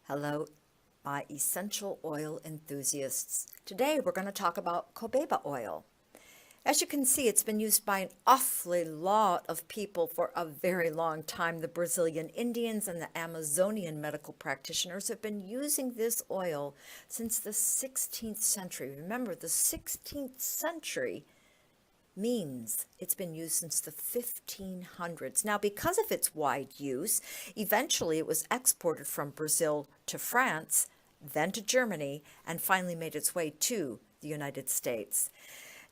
Hello, my essential oil enthusiasts. Today we're going to talk about Copaiba oil. As you can see, it's been used by an awfully lot of people for a very long time. The Brazilian Indians and the Amazonian medical practitioners have been using this oil since the 16th century. Remember, the 16th century means it's been used since the 1500s. Now, because of its wide use, eventually it was exported from Brazil to France, then to Germany, and finally made its way to the United States.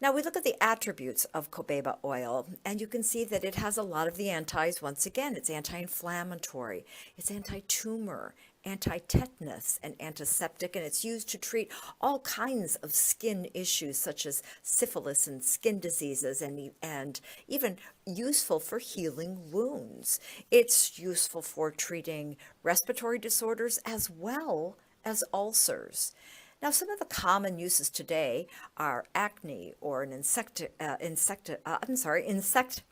Now we look at the attributes of Copaiba oil, and you can see that it has a lot of the antis. Once again, it's anti-inflammatory, it's anti-tumor, anti-tetanus, and antiseptic, and it's used to treat all kinds of skin issues such as syphilis and skin diseases, and even useful for healing wounds. It's useful for treating respiratory disorders as well as ulcers. Now, some of the common uses today are acne or an insect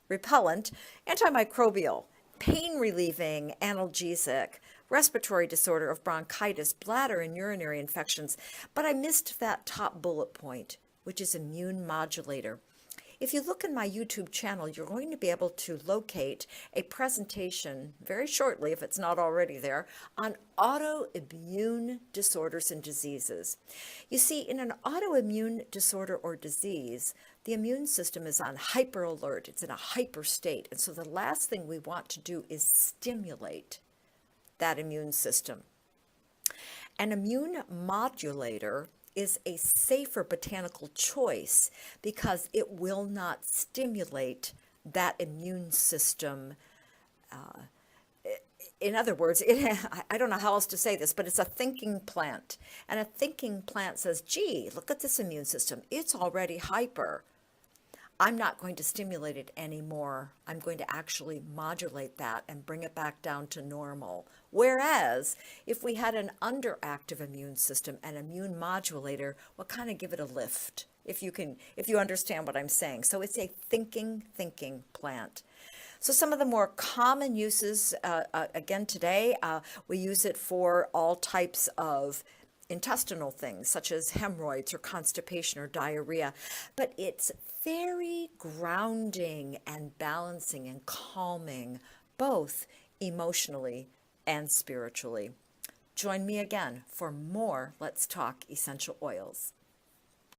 repellent, antimicrobial, pain relieving, analgesic, respiratory disorder of bronchitis, bladder and urinary infections. But I missed that top bullet point, which is immune modulator. If you look in my YouTube channel, you're going to be able to locate a presentation very shortly, if it's not already there, on autoimmune disorders and diseases. You see, in an autoimmune disorder or disease, the immune system is on hyper alert. It's in a hyper state. And so the last thing we want to do is stimulate that immune system. An immune modulator is a safer botanical choice because it will not stimulate that immune system. In other words, I don't know how else to say this, but it's a thinking plant. And a thinking plant says, gee, look at this immune system. It's already hyper. I'm not going to stimulate it anymore. I'm going to actually modulate that and bring it back down to normal. Whereas if we had an underactive immune system, an immune modulator will kind of give it a lift, if you understand what I'm saying. So it's a thinking plant. So some of the more common uses, again today, we use it for all types of intestinal things such as hemorrhoids or constipation or diarrhea, but it's very grounding and balancing and calming, both emotionally and spiritually. Join me again for more Let's Talk Essential Oils.